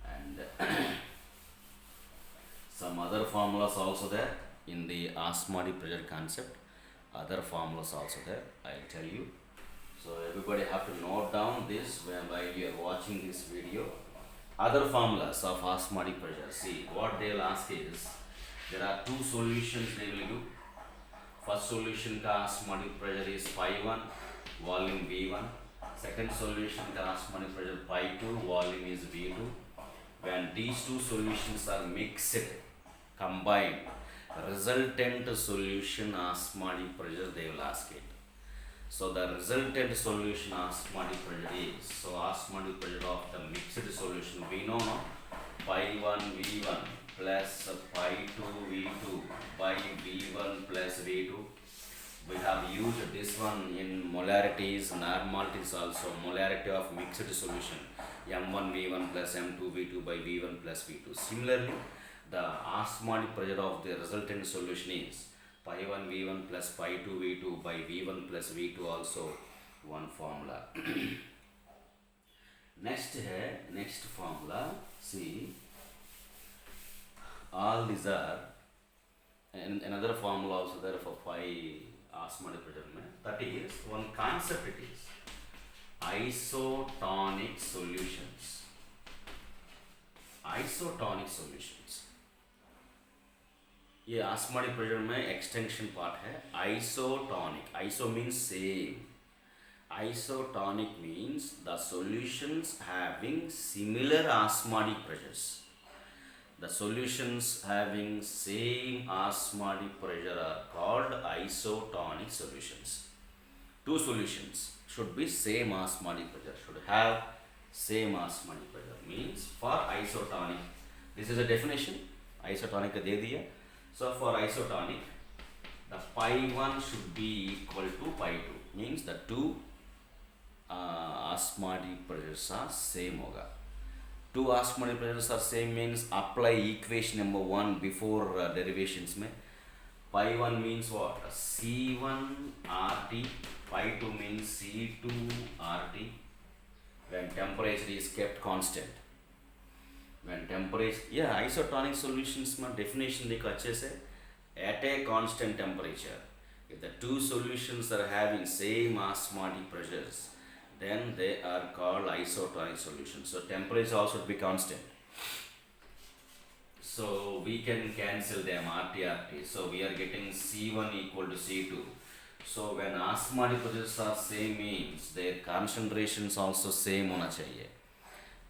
And some other formulas also there in the osmotic pressure concept. Other formulas also there, I'll tell you. So everybody have to note down this while you are watching this video. Other formulas of osmotic pressure. See, what they'll ask is, there are two solutions they will do. First solution का osmotic pressure is pi 1, volume V1. Second solution का osmotic pressure pi 2, volume is V2. When these two solutions are mixed, combined, resultant solution osmotic pressure they will ask it. So the resultant solution osmotic pressure is, so osmotic pressure of the mixed solution we know now, pi 1 V1 plus pi 2 V2 by V1 plus V2. We have used this one in molarities, normalities also, molarity of mixed solution, M1 V1 plus M2 V2 by V1 plus V2. Similarly, the osmotic pressure of the resultant solution is pi 1 V1 plus pi 2 V2 by V1 plus V2 also one formula. Next formula, see, all these are, and another formula also there for pi osmotic pressure. That is, one concept it is isotonic solutions. Isotonic solutions. ये osmotic pressure में extension part है isotonic. Iso means same. Isotonic means the solutions having similar osmotic pressures. The solutions having same osmotic pressure are called isotonic solutions. Two solutions should be same osmotic pressure, should have same osmotic pressure. Means for isotonic, this is a definition. Isotonic का दे दिया. So for isotonic, the pi 1 should be equal to pi 2. Means the two osmotic pressures are same होगा. Two osmotic pressures are same means apply equation number 1 before derivations में. Pi 1 means what? C1 RT. Pi 2 means C2 RT. When temperature is kept constant. When temperature, yeah, isotonic solutions में definition देखो अच्छे से. At a constant temperature, if the two solutions are having same osmotic pressures, then they are called isotonic solutions. So temperature also should be constant. So we can cancel them RT. So we are getting C1 equal to C2. So when osmotic pressures are same means their concentrations also same होना चाहिए.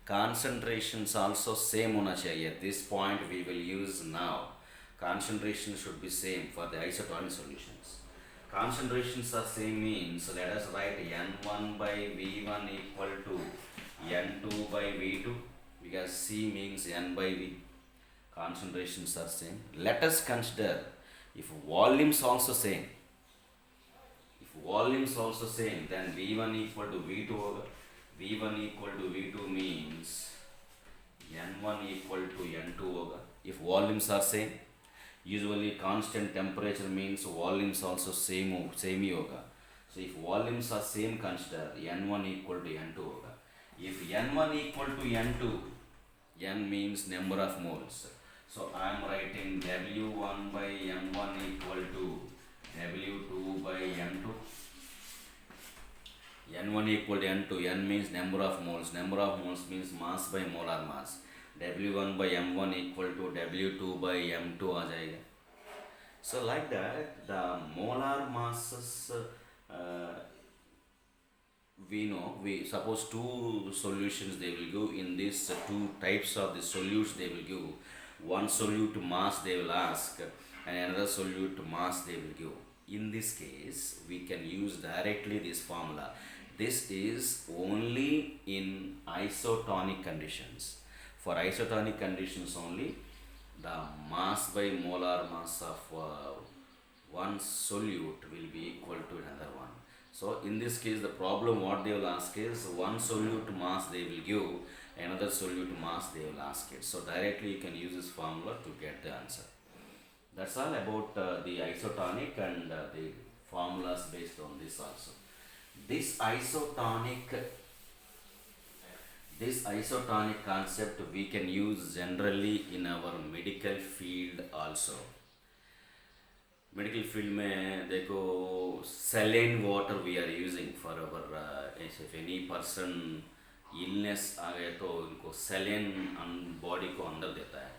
Concentrations also same होना चाहिए. At this point we will use now. Concentration should be same for the isotonic solutions. Concentrations are same means let us write N1 by V1 equal to N2 by V2 because C means N by V. Concentrations are same. Let us consider if volumes also same. If volumes also same, then V1 equal to V2 होगा. V1 equal to V2 means N1 equal to N2 होगा. If volumes are same, usually constant temperature means volumes also same ही होगा. So if volumes are same, consider N1 equal to N2 होगा. If N1 equal to N2, N means number of moles. So I am writing W1 by M1 equal to W2 by M2. N1 equal to N2. N means number of moles. Number of moles means mass by molar mass. W1 by M1 equal to W2 by M2 आ जाएगा. So like that the molar masses we know, we suppose two solutions they will give. In this two types of the solutes they will give. One solute mass they will ask and another solute mass they will give. In this case we can use directly this formula. This is only in isotonic conditions. For isotonic conditions only, the mass by molar mass of one solute will be equal to another one. So in this case the problem what they will ask is one solute mass they will give, another solute mass they will ask it. So directly you can use this formula to get the answer. That's all about the isotonic and the formulas based on this also. This isotonic concept we can use generally in our medical field also. Medical field में देखो saline water we are using for our if any person illness आ गए तो उनको saline body को अंदर देता है.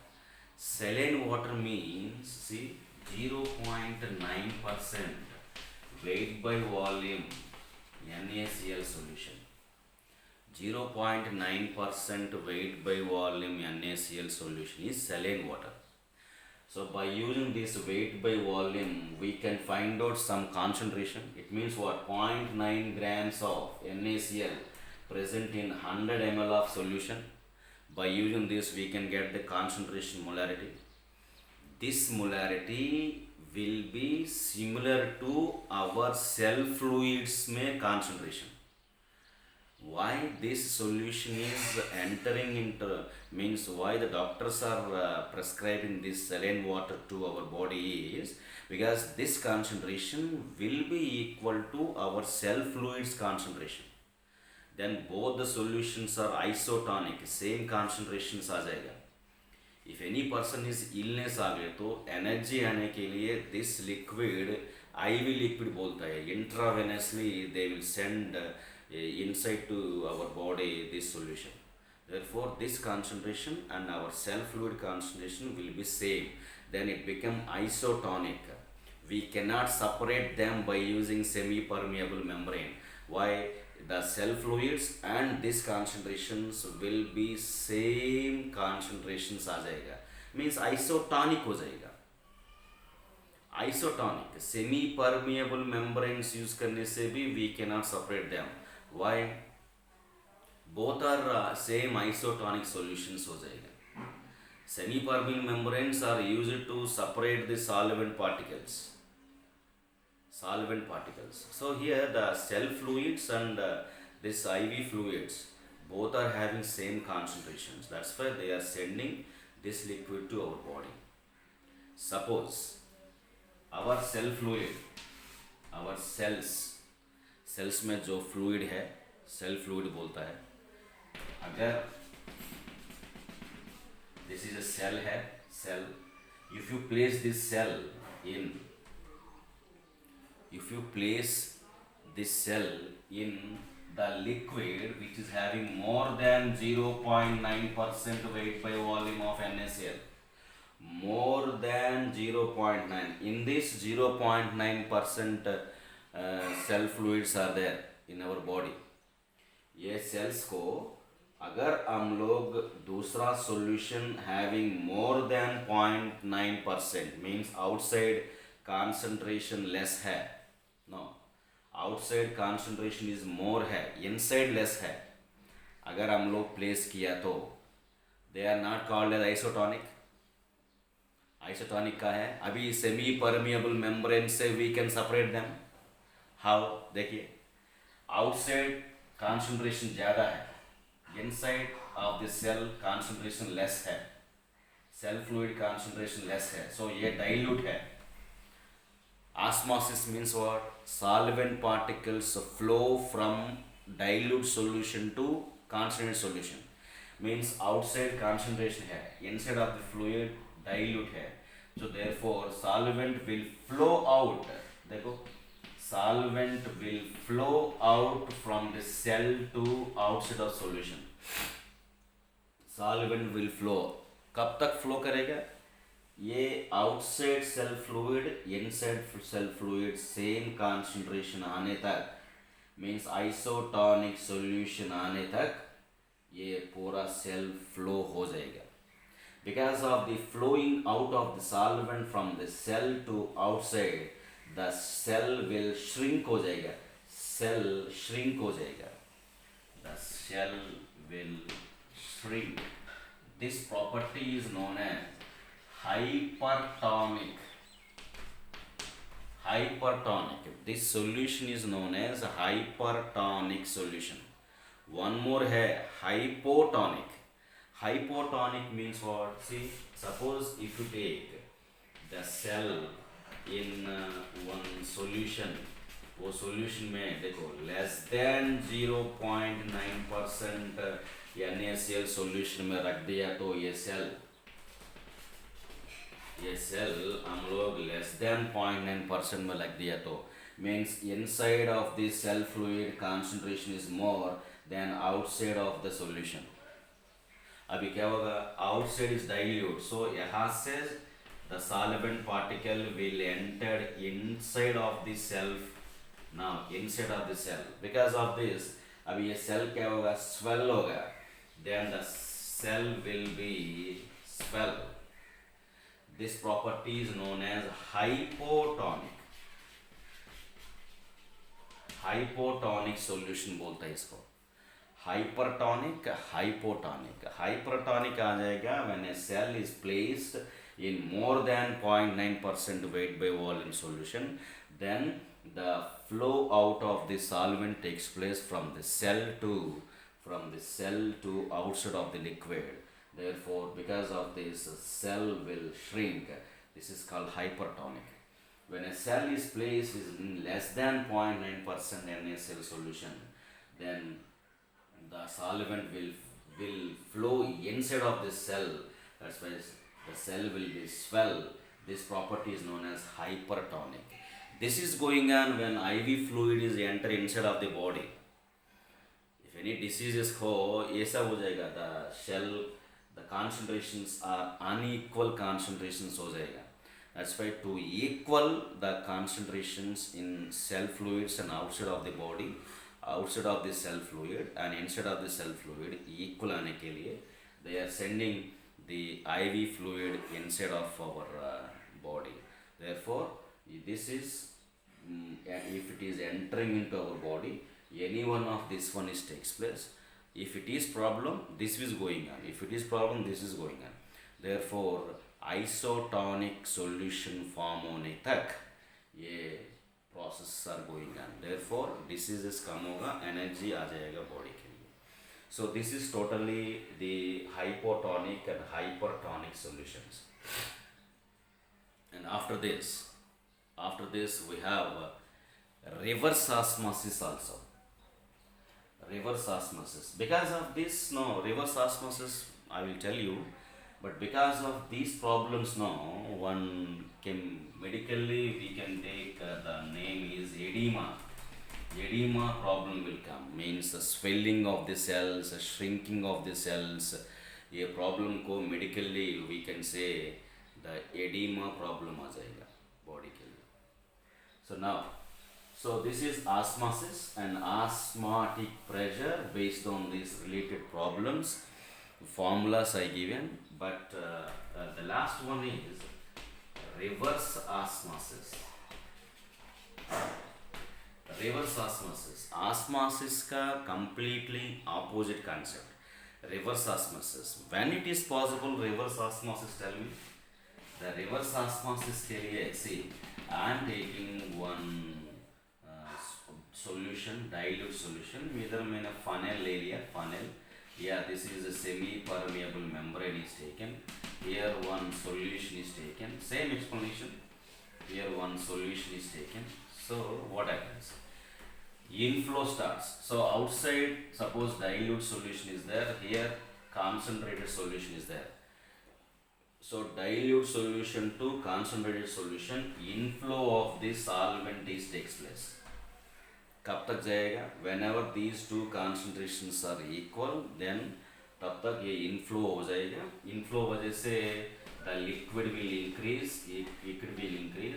Saline water means see 0.9% weight by volume NaCl solution. 0.9% weight by volume NaCl solution is saline water. So by using this weight by volume we can find out some concentration. It means what? 0.9 grams of NaCl present in 100 ml of solution. By using this we can get the concentration molarity. This molarity will be similar to our cell fluids में concentration. Why this solution is entering into means why the doctors are prescribing this saline water to our body is because this concentration will be equal to our cell fluids concentration. Then both the solutions are isotonic, same concentrations आ जाएगा. If any person is illness आ गए तो energy आने के लिए this liquid IV liquid बोलता है. Intravenously they will send inside to our body this solution. Therefore this concentration and our cell fluid concentration will be same. then it become isotonic. We cannot separate them by using semi-permeable membrane. Why? The cell fluids and these concentrations will be same concentrations आ जाएगा, means isotonic हो जाएगा. Isotonic semi permeable membranes use करने से भी we cannot separate them. Why? Both are same isotonic solutions हो जाएगा. Semi permeable membranes are used to separate the solvent particles. So here the cell fluids and this IV fluids both are having same concentrations. That's why they are sending this liquid to our body. Suppose our cell fluid, our cells में जो fluid है, cell fluid बोलता है. अगर this is a cell है, cell, if you place this cell in the liquid which is having more than 0.9% weight by volume of NaCl, more than 0.9, in this 0.9% cell fluids are there in our body. ये cells को अगर हम लोग दूसरा solution having more than 0.9% means outside concentration less है, no, outside concentration is more है, inside less है, अगर हम लोग place किया तो they are not called as isotonic. Isotonic का है, अभी semi permeable membrane से we can separate them. How? देखिए, outside concentration ज़्यादा है, inside of the cell concentration less है, cell fluid concentration less है, so ये dilute है. Osmosis means what? Solvent particles flow from dilute solution to concentrated solution. Means outside concentration है, inside of the fluid dilute है, so therefore solvent will flow out. देखो, solvent will flow out from the cell to outside of solution. Solvent will flow. कब तक flow करेगा? ये outside cell fluid, inside cell fluid same concentration आने तक, means isotonic solution आने तक ये पूरा cell flow हो जाएगा. Because of the flowing out of the solvent from the cell to outside, the cell will shrink हो जाएगा. Cell shrink हो जाएगा. The cell will shrink. This property is known as hypertonic. This solution is known as hypertonic solution. One more है hypotonic. Hypotonic means what? See, suppose if you take the cell in one solution, वो solution में देखो less than 0.9% NaCl solution में रख दिया तो ये cell हम लोग less than 0.9% में रख दिया तो means inside of the cell fluid concentration is more than outside of the solution. अभी क्या होगा? Outside is dilute, so यहाँ से the solvent particle will enter inside of the cell. Now inside of the cell, because of this अभी ये cell क्या होगा? Swell होगा. Then the cell will be swell. This property is known as hypotonic. Hypotonic solution बोलता है इसको. Hypertonic, hypotonic. Hypertonic आ जाएगा when a cell is placed in more than 0.9% weight by volume solution, then the flow out of the solvent takes place from the cell to outside of the liquid. Therefore, because of this, cell will shrink. This is called hypertonic. When a cell is placed in less than 0.9% NaCl solution, then the solvent will flow inside of the cell. That's why the cell will be swell. This property is known as hypertonic. This is going on when IV fluid is enter inside of the body. If any diseases हो, ये सब हो जाएगा. the concentrations are unequal concentrations हो जाएगा. That's why to equal the concentrations in cell fluids and outside of the body, outside of the cell fluid and inside of the cell fluid equal आने के लिए they are sending the IV fluid inside of our body. Therefore, this is if it is entering into our body, any one of this one is takes place. If it is problem, this is going on. If it is problem, this is going on. Therefore, isotonic solution form होने तक ये process are going on. Therefore, diseases कम होगा, energy आ जाएगा body के लिए. So this is totally the hypotonic and hypertonic solutions. And after this we have reverse osmosis also. Reverse osmosis. Because of this, reverse osmosis, I will tell you, but because of these problems, one can medically we can take the name is edema. Edema problem will come, means the swelling of the cells, the shrinking of the cells. ये problem को medically we can say the edema problem आ जाएगा body के लिए. So now, so this is osmosis and osmotic pressure based on these related problems. Formulas I given, but the last one is reverse osmosis. Reverse osmosis. Osmosis का completely opposite concept. Reverse osmosis. When it is possible, reverse osmosis, tell me. The reverse osmosis के लिए see, I am taking one solution, dilute solution, either in a funnel area, yeah, this is a semi-permeable membrane is taken, here one solution is taken, same explanation, here one solution is taken. So what happens? Inflow starts. So outside, suppose dilute solution is there, here concentrated solution is there. So dilute solution to concentrated solution, inflow of the solvent is takes place. कब तक जाएगा? Whenever these two concentrations are equal, then तब तक ये inflow हो जाएगा. Inflow वजह से the liquid will increase,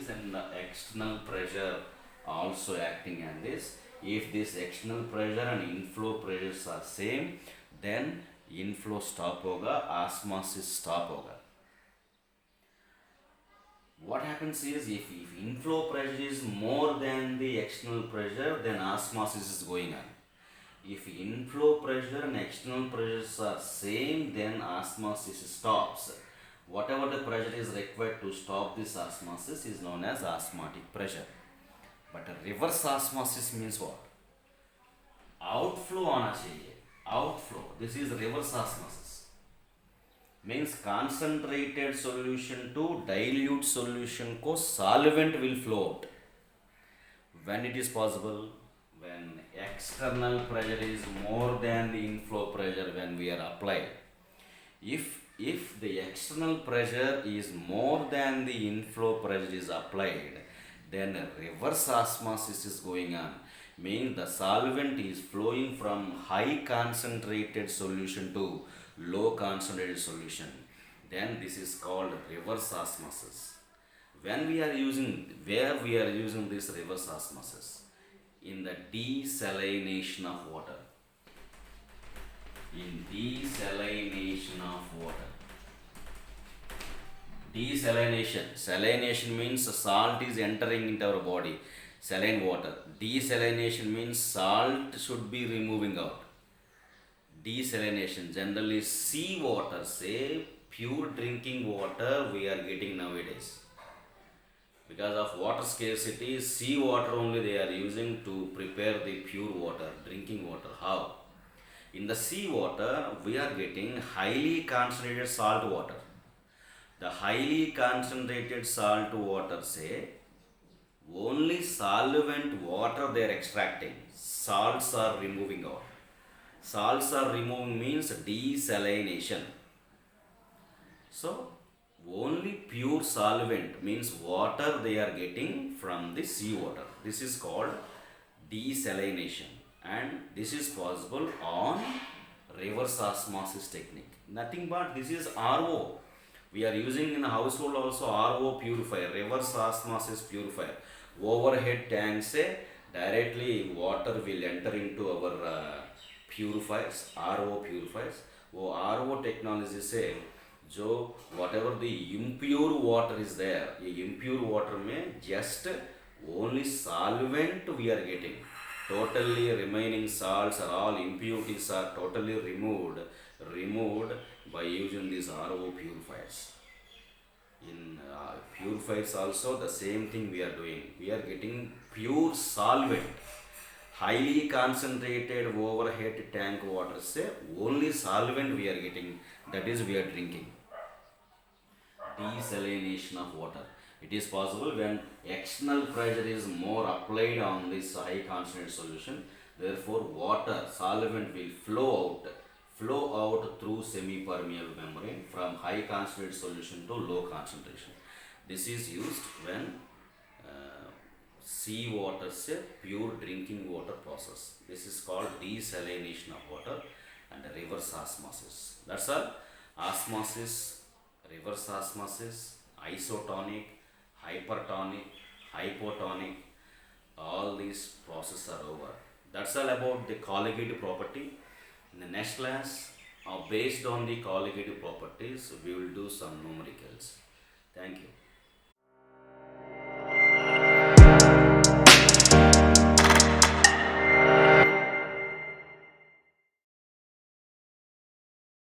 and the external pressure also acting on this. If this external pressure and inflow pressures are same, then inflow stop होगा, osmosis stop होगा. What happens is if inflow pressure is more than the external pressure, then osmosis is going on. If inflow pressure and external pressures are same, then osmosis stops. Whatever the pressure is required to stop this osmosis is known as osmotic pressure. But a reverse osmosis means what? Outflow आना चाहिए. Outflow. This is reverse osmosis. Means concentrated solution to dilute solution को solvent will flow out. When it is possible? When external pressure is more than the inflow pressure when we are applied. If the external pressure is more than the inflow pressure is applied, then a reverse osmosis is going on. Means the solvent is flowing from high concentrated solution to low concentrated solution. Then this is called reverse osmosis. When we are using, where we are using this reverse osmosis? In the desalination of water. In desalination of water. Desalination. Salination means salt is entering into our body. Saline water. Desalination means salt should be removing out. Desalination, generally sea water, say pure drinking water we are getting nowadays. Because of water scarcity, sea water only they are using to prepare the pure water, drinking water. How? In the sea water, we are getting highly concentrated salt water. The highly concentrated salt water, say, only solvent water they are extracting. Salts are removing out. Salts are removing means desalination. So, only pure solvent means water they are getting from the sea water. This is called desalination, and this is possible on reverse osmosis technique. Nothing but this is RO. We are using in household also RO purifier, reverse osmosis purifier. Overhead tank से directly water will enter into our purifiers, RO purifiers. वो RO technology से जो whatever the impure water is there, ये impure water में just only solvent we are getting. Totally remaining salts or all impurities are totally removed by using these RO purifiers. In purifiers also the same thing we are doing. We are getting pure solvent, highly concentrated overhead tank water से only solvent we are getting, that is we are drinking. Desalination of water. It is possible when external pressure is more applied on this high concentrated solution, therefore water solvent will flow out through semi-permeable membrane from high concentrated solution to low concentration. This is used when sea water से pure drinking water process. This is called desalination of water and reverse osmosis. That's all. Osmosis, reverse osmosis, isotonic, hypertonic, hypotonic, all these processes are over. That's all about the colligative property. In the next class, based on the colligative properties, we will do some numericals.